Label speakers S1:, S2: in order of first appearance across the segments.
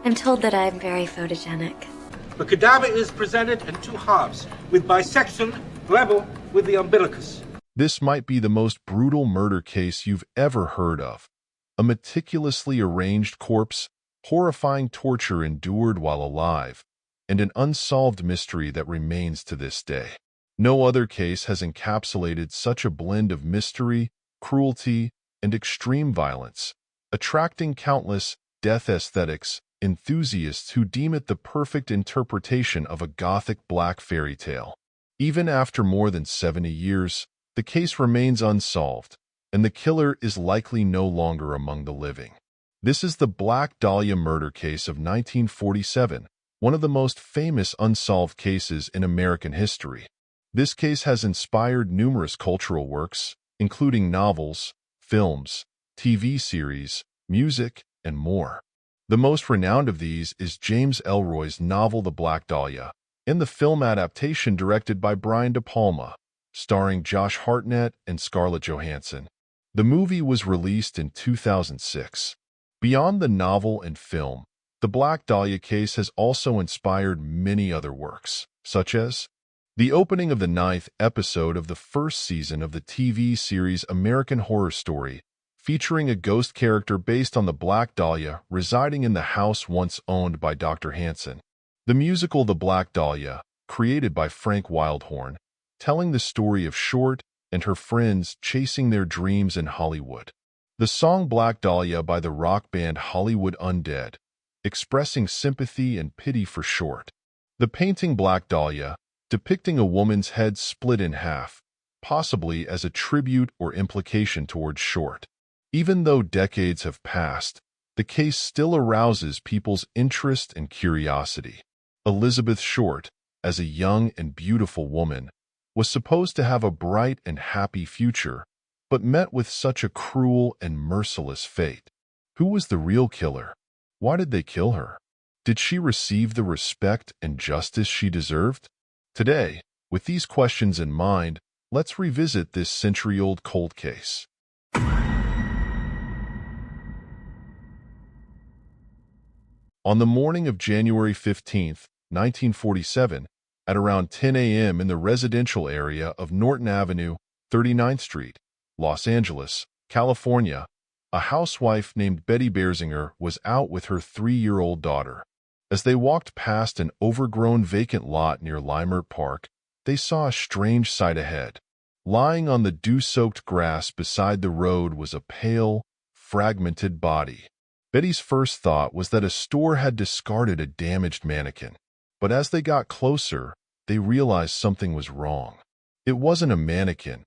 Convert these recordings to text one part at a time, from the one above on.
S1: I'm told that I'm very photogenic.
S2: The cadaver is presented in two halves, with bisection level with the umbilicus.
S3: This might be the most brutal murder case you've ever heard of. A meticulously arranged corpse, horrifying torture endured while alive, and an unsolved mystery that remains to this day. No other case has encapsulated such a blend of mystery, cruelty, and extreme violence, attracting countless death aesthetics enthusiasts who deem it the perfect interpretation of a Gothic black fairy tale. Even after more than 70 years, the case remains unsolved, and the killer is likely no longer among the living. This is the Black Dahlia murder case of 1947, one of the most famous unsolved cases in American history. This case has inspired numerous cultural works, including novels, films, TV series, music, and more. The most renowned of these is James Ellroy's novel The Black Dahlia, and the film adaptation directed by Brian De Palma, starring Josh Hartnett and Scarlett Johansson. The movie was released in 2006. Beyond the novel and film, the Black Dahlia case has also inspired many other works, such as the opening of the 9th episode of the first season of the TV series American Horror Story, featuring a ghost character based on the Black Dahlia residing in the house once owned by Dr. Hansen. The musical The Black Dahlia, created by Frank Wildhorn, telling the story of Short and her friends chasing their dreams in Hollywood. The song Black Dahlia by the rock band Hollywood Undead, expressing sympathy and pity for Short. The painting Black Dahlia, depicting a woman's head split in half, possibly as a tribute or implication towards Short. Even though decades have passed, the case still arouses people's interest and curiosity. Elizabeth Short, as a young and beautiful woman, was supposed to have a bright and happy future, but met with such a cruel and merciless fate. Who was the real killer? Why did they kill her? Did she receive the respect and justice she deserved? Today, with these questions in mind, let's revisit this century-old cold case. On the morning of January 15, 1947, at around 10 a.m. in the residential area of Norton Avenue, 39th Street, Los Angeles, California, a housewife named Betty Berzinger was out with her 3-year-old daughter. As they walked past an overgrown vacant lot near Leimert Park, they saw a strange sight ahead. Lying on the dew-soaked grass beside the road was a pale, fragmented body. Betty's first thought was that a store had discarded a damaged mannequin. But as they got closer, they realized something was wrong. It wasn't a mannequin.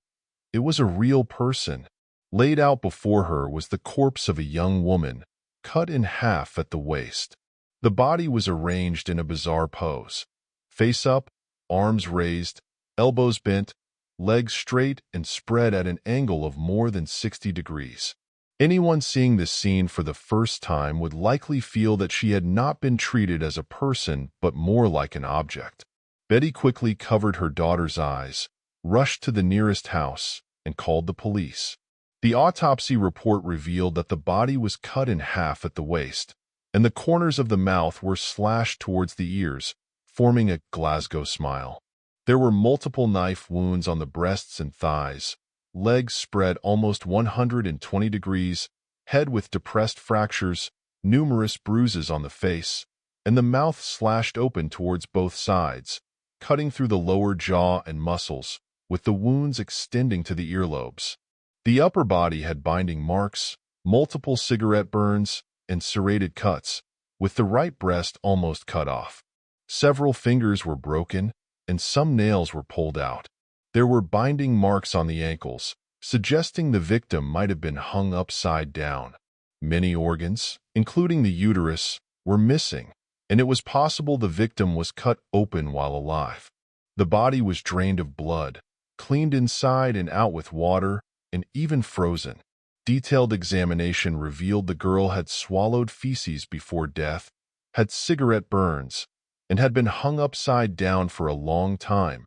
S3: It was a real person. Laid out before her was the corpse of a young woman, cut in half at the waist. The body was arranged in a bizarre pose. Face up, arms raised, elbows bent, legs straight and spread at an angle of more than 60 degrees. Anyone seeing this scene for the first time would likely feel that she had not been treated as a person but more like an object. Betty quickly covered her daughter's eyes, rushed to the nearest house, and called the police. The autopsy report revealed that the body was cut in half at the waist, and the corners of the mouth were slashed towards the ears, forming a Glasgow smile. There were multiple knife wounds on the breasts and thighs, legs spread almost 120 degrees, head with depressed fractures, numerous bruises on the face, and the mouth slashed open towards both sides, cutting through the lower jaw and muscles, with the wounds extending to the earlobes. The upper body had binding marks, multiple cigarette burns, and serrated cuts, with the right breast almost cut off. Several fingers were broken, and some nails were pulled out. There were binding marks on the ankles, suggesting the victim might have been hung upside down. Many organs, including the uterus, were missing, and it was possible the victim was cut open while alive. The body was drained of blood, cleaned inside and out with water, and even frozen. Detailed examination revealed the girl had swallowed feces before death, had cigarette burns, and had been hung upside down for a long time,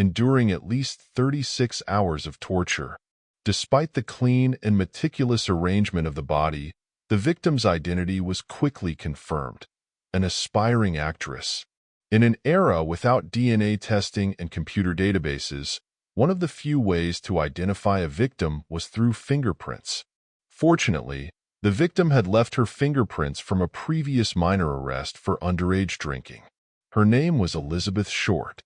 S3: enduring at least 36 hours of torture. Despite the clean and meticulous arrangement of the body, the victim's identity was quickly confirmed. an aspiring actress. In an era without DNA testing and computer databases, one of the few ways to identify a victim was through fingerprints. Fortunately, the victim had left her fingerprints from a previous minor arrest for underage drinking. Her name was Elizabeth Short.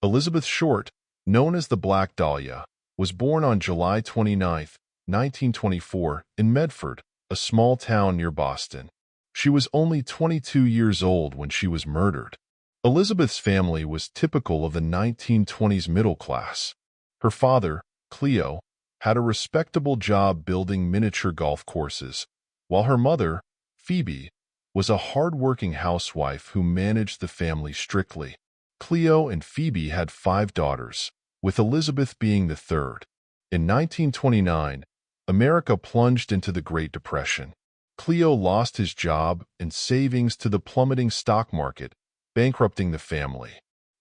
S3: Elizabeth Short, known as the Black Dahlia, was born on July 29, 1924, in Medford, a small town near Boston. She was only 22 years old when she was murdered. Elizabeth's family was typical of the 1920s middle class. Her father, Cleo, had a respectable job building miniature golf courses, while her mother, Phoebe, was a hard-working housewife who managed the family strictly. Cleo and Phoebe had 5 daughters, with Elizabeth being the third. In 1929, America plunged into the Great Depression. Cleo lost his job and savings to the plummeting stock market, bankrupting the family.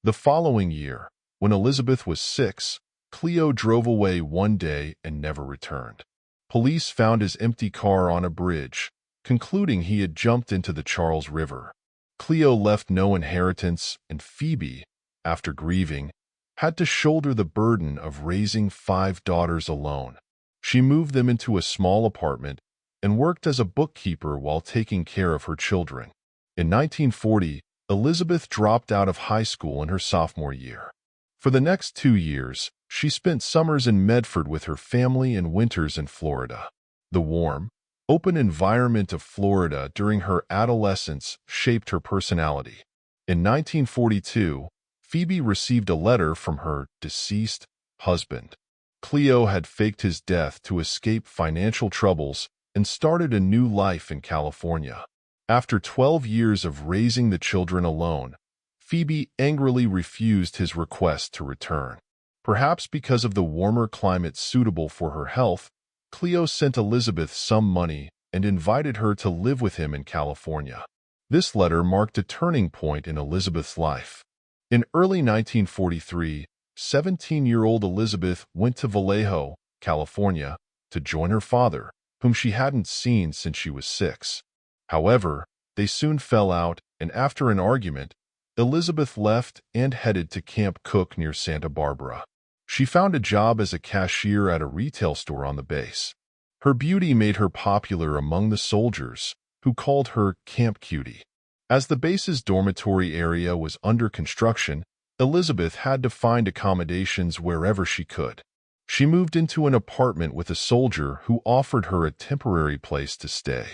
S3: The following year, when Elizabeth was 6, Cleo drove away one day and never returned. Police found his empty car on a bridge, concluding he had jumped into the Charles River. Cleo left no inheritance, and Phoebe, after grieving, had to shoulder the burden of raising 5 daughters alone. She moved them into a small apartment and worked as a bookkeeper while taking care of her children. In 1940, Elizabeth dropped out of high school in her sophomore year. For the next 2 years, she spent summers in Medford with her family and winters in Florida. The warm, open environment of Florida during her adolescence shaped her personality. In 1942, Phoebe received a letter from her deceased husband. Cleo had faked his death to escape financial troubles and started a new life in California. After 12 years of raising the children alone, Phoebe angrily refused his request to return. Perhaps because of the warmer climate suitable for her health, Cleo sent Elizabeth some money and invited her to live with him in California. This letter marked a turning point in Elizabeth's life. In early 1943, 17-year-old Elizabeth went to Vallejo, California, to join her father, whom she hadn't seen since she was 6. However, they soon fell out, and after an argument, Elizabeth left and headed to Camp Cook near Santa Barbara. She found a job as a cashier at a retail store on the base. Her beauty made her popular among the soldiers, who called her Camp Cutie. As the base's dormitory area was under construction, Elizabeth had to find accommodations wherever she could. She moved into an apartment with a soldier who offered her a temporary place to stay.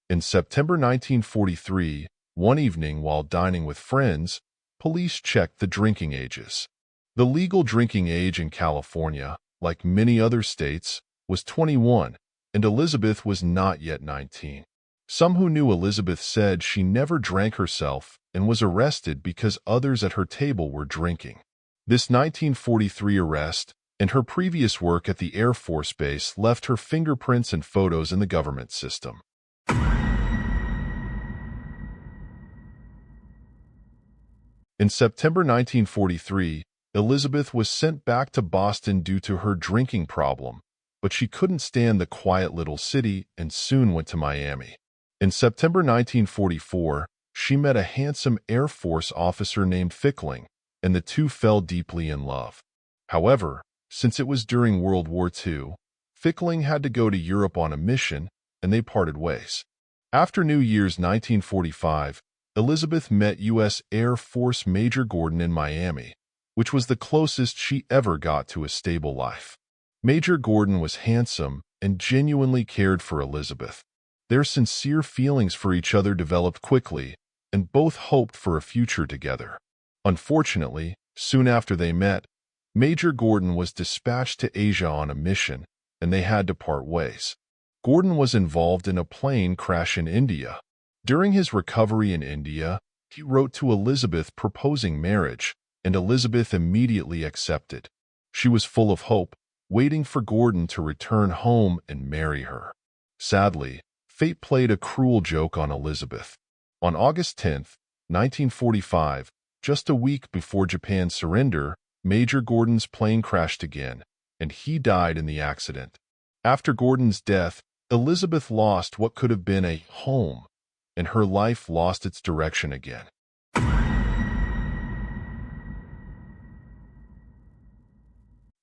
S3: In September 1943, one evening while dining with friends, police checked the drinking ages. The legal drinking age in California, like many other states, was 21, and Elizabeth was not yet 19. Some who knew Elizabeth said she never drank herself and was arrested because others at her table were drinking. This 1943 arrest and her previous work at the Air Force Base left her fingerprints and photos in the government system. In September 1943, Elizabeth was sent back to Boston due to her drinking problem, but she couldn't stand the quiet little city and soon went to Miami. In September 1944, she met a handsome Air Force officer named Fickling, and the two fell deeply in love. However, since it was during World War II, Fickling had to go to Europe on a mission, and they parted ways. After New Year's 1945, Elizabeth met U.S. Air Force Major Gordon in Miami, which was the closest she ever got to a stable life. Major Gordon was handsome and genuinely cared for Elizabeth. Their sincere feelings for each other developed quickly, and both hoped for a future together. Unfortunately, soon after they met, Major Gordon was dispatched to Asia on a mission, and they had to part ways. Gordon was involved in a plane crash in India. During his recovery in India, he wrote to Elizabeth proposing marriage, and Elizabeth immediately accepted. She was full of hope, waiting for Gordon to return home and marry her. Sadly, fate played a cruel joke on Elizabeth. On August 10, 1945, just a week before Japan's surrender, Major Gordon's plane crashed again, and he died in the accident. After Gordon's death, Elizabeth lost what could have been a home, and her life lost its direction again.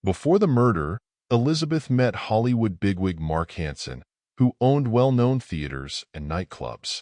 S3: Before the murder, Elizabeth met Hollywood bigwig Mark Hansen, who owned well-known theaters and nightclubs.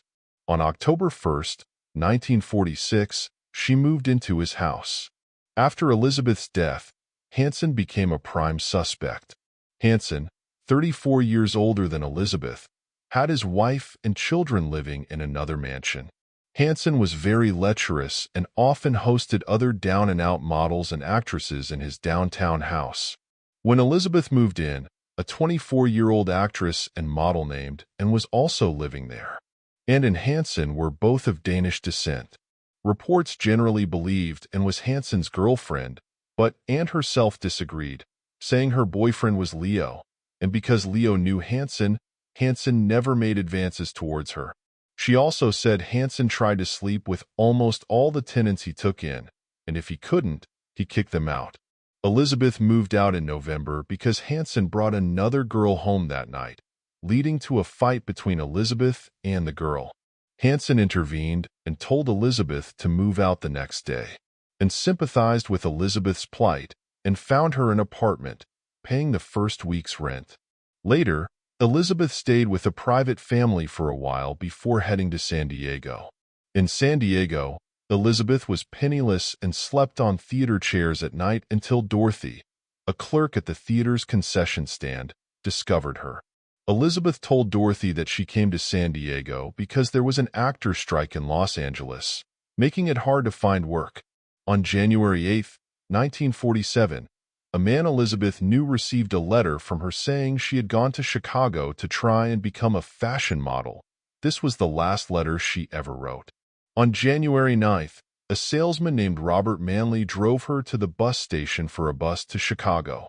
S3: On October 1st, 1946, she moved into his house. After Elizabeth's death, Hansen became a prime suspect. Hansen, 34 years older than Elizabeth, had his wife and children living in another mansion. Hansen was very lecherous and often hosted other down-and-out models and actresses in his downtown house. When Elizabeth moved in, a 24-year-old actress and model named and was also living there. Anne and Hansen were both of Danish descent. Reports generally believed Anne was Hansen's girlfriend, but Anne herself disagreed, saying her boyfriend was Leo, and because Leo knew Hansen, Hansen never made advances towards her. She also said Hansen tried to sleep with almost all the tenants he took in, and if he couldn't, he kicked them out. Elizabeth moved out in November because Hansen brought another girl home that night, leading to a fight between Elizabeth and the girl. Hansen intervened and told Elizabeth to move out the next day, and sympathized with Elizabeth's plight and found her an apartment, paying the first week's rent. Later, Elizabeth stayed with a private family for a while before heading to San Diego. In San Diego, Elizabeth was penniless and slept on theater chairs at night until Dorothy, a clerk at the theater's concession stand, discovered her. Elizabeth told Dorothy that she came to San Diego because there was an actor strike in Los Angeles, making it hard to find work. On January 8, 1947, a man Elizabeth knew received a letter from her saying she had gone to Chicago to try and become a fashion model. This was the last letter she ever wrote. On January 9th, a salesman named Robert Manley drove her to the bus station for a bus to Chicago.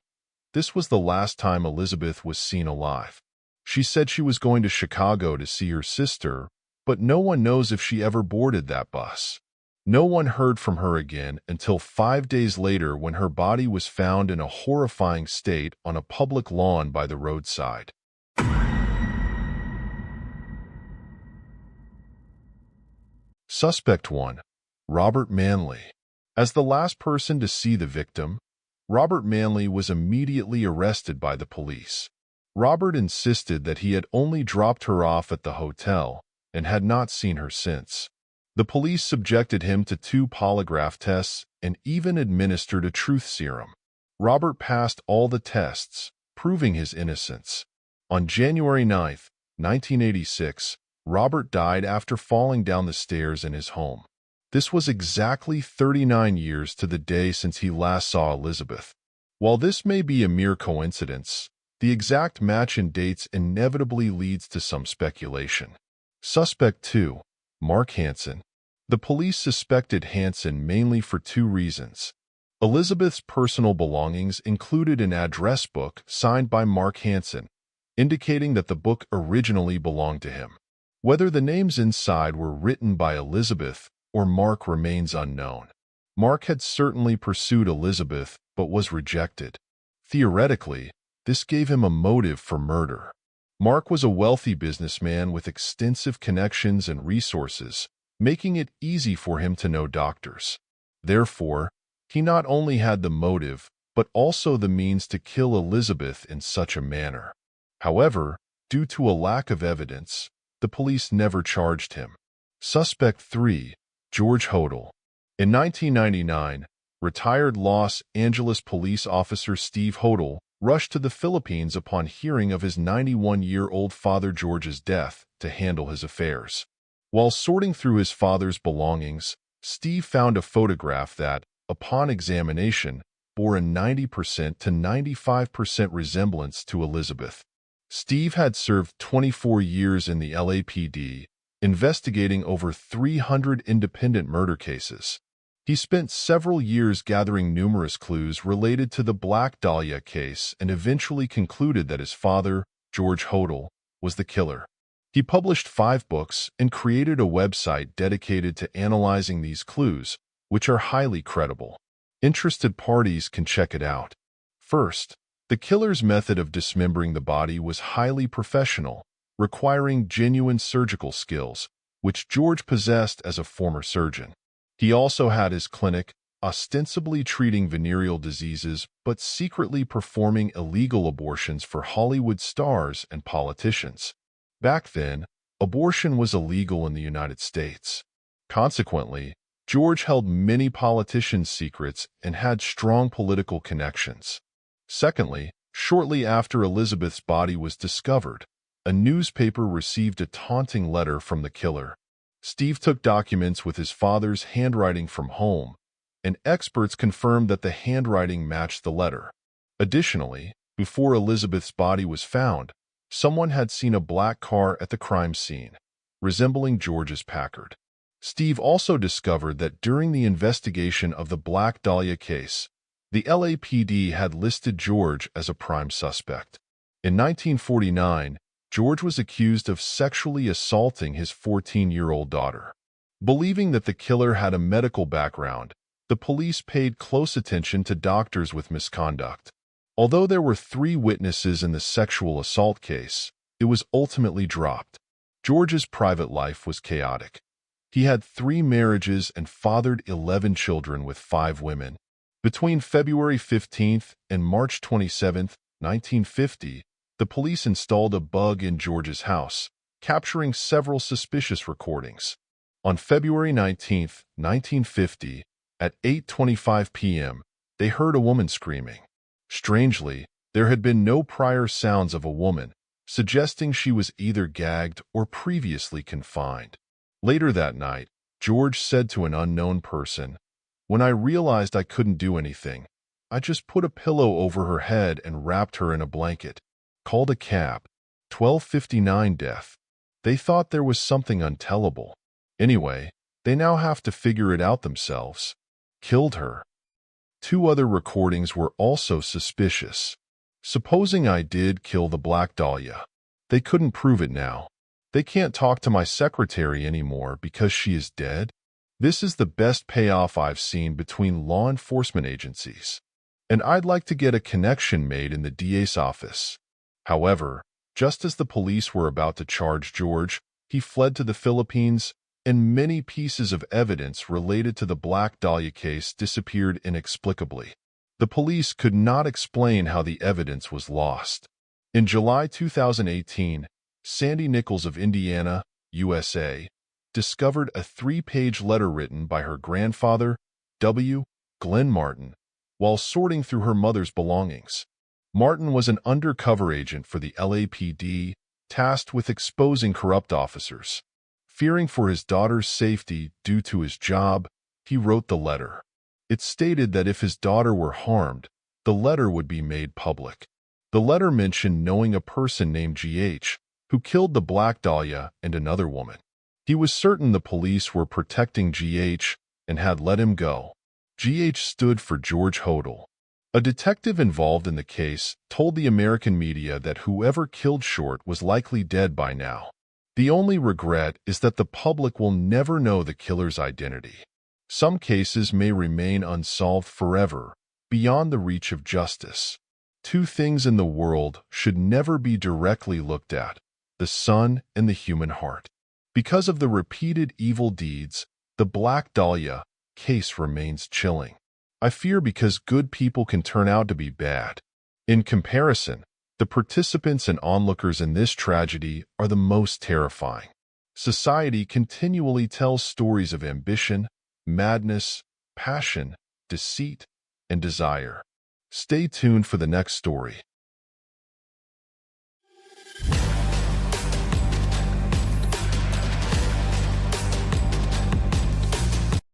S3: This was the last time Elizabeth was seen alive. She said she was going to Chicago to see her sister, but no one knows if she ever boarded that bus. No one heard from her again until 5 days later when her body was found in a horrifying state on a public lawn by the roadside. Suspect 1. Robert Manley. As the last person to see the victim, Robert Manley was immediately arrested by the police. Robert insisted that he had only dropped her off at the hotel and had not seen her since. The police subjected him to 2 polygraph tests and even administered a truth serum. Robert passed all the tests, proving his innocence. On January 9, 1986, Robert died after falling down the stairs in his home. This was exactly 39 years to the day since he last saw Elizabeth. While this may be a mere coincidence, the exact match in dates inevitably leads to some speculation. Suspect 2. Mark Hansen. The police suspected Hansen mainly for 2 reasons. Elizabeth's personal belongings included an address book signed by Mark Hansen, indicating that the book originally belonged to him. Whether the names inside were written by Elizabeth or Mark remains unknown. Mark had certainly pursued Elizabeth but was rejected. Theoretically, this gave him a motive for murder. Mark was a wealthy businessman with extensive connections and resources, making it easy for him to know doctors. Therefore, he not only had the motive, but also the means to kill Elizabeth in such a manner. However, due to a lack of evidence, the police never charged him. Suspect 3. George Hodel. In 1999, retired Los Angeles police officer Steve Hodel rushed to the Philippines upon hearing of his 91-year-old father George's death to handle his affairs. While sorting through his father's belongings, Steve found a photograph that, upon examination, bore a 90% to 95% resemblance to Elizabeth. Steve had served 24 years in the LAPD, investigating over 300 independent murder cases. He spent several years gathering numerous clues related to the Black Dahlia case and eventually concluded that his father, George Hodel, was the killer. He published 5 books and created a website dedicated to analyzing these clues, which are highly credible. Interested parties can check it out. First, The killer's method of dismembering the body was highly professional, requiring genuine surgical skills, which George possessed as a former surgeon. He also had his clinic, ostensibly treating venereal diseases but secretly performing illegal abortions for Hollywood stars and politicians. Back then, abortion was illegal in the United States. Consequently, George held many politicians' secrets and had strong political connections. Secondly, shortly after Elizabeth's body was discovered, a newspaper received a taunting letter from the killer. Steve took documents with his father's handwriting from home, and experts confirmed that the handwriting matched the letter. Additionally, before Elizabeth's body was found, someone had seen a black car at the crime scene, resembling George's Packard. Steve also discovered that during the investigation of the Black Dahlia case, the LAPD had listed George as a prime suspect. In 1949, George was accused of sexually assaulting his 14-year-old daughter. Believing that the killer had a medical background, the police paid close attention to doctors with misconduct. Although there were 3 witnesses in the sexual assault case, it was ultimately dropped. George's private life was chaotic. He had 3 marriages and fathered 11 children with 5 women. Between February 15 and March 27, 1950, the police installed a bug in George's house, capturing several suspicious recordings. On February 19, 1950, at 8:25 p.m., they heard a woman screaming. Strangely, there had been no prior sounds of a woman, suggesting she was either gagged or previously confined. Later that night, George said to an unknown person, "When I realized I couldn't do anything, I just put a pillow over her head and wrapped her in a blanket. Called a cab. 12:59 death. They thought there was something untellable. Anyway, they now have to figure it out themselves. Killed her." 2 other recordings were also suspicious. Supposing I did kill the Black Dahlia. They couldn't prove it now. They can't talk to my secretary anymore because she is dead. This is the best payoff I've seen between law enforcement agencies. And I'd like to get a connection made in the DA's office. However, just as the police were about to charge George, he fled to the Philippines, and many pieces of evidence related to the Black Dahlia case disappeared inexplicably. The police could not explain how the evidence was lost. In July 2018, Sandy Nichols of Indiana, USA, discovered a 3-page letter written by her grandfather, W. Glenn Martin, while sorting through her mother's belongings. Martin was an undercover agent for the LAPD, tasked with exposing corrupt officers. Fearing for his daughter's safety due to his job, he wrote the letter. It stated that if his daughter were harmed, the letter would be made public. The letter mentioned knowing a person named G.H., who killed the Black Dahlia and another woman. He was certain the police were protecting G.H. and had let him go. G.H. stood for George Hodel. A detective involved in the case told the American media that whoever killed Short was likely dead by now. The only regret is that the public will never know the killer's identity. Some cases may remain unsolved forever, beyond the reach of justice. 2 things in the world should never be directly looked at: the sun and the human heart. Because of the repeated evil deeds, the Black Dahlia case remains chilling. I fear because good people can turn out to be bad. In comparison, the participants and onlookers in this tragedy are the most terrifying. Society continually tells stories of ambition, madness, passion, deceit, and desire. Stay tuned for the next story.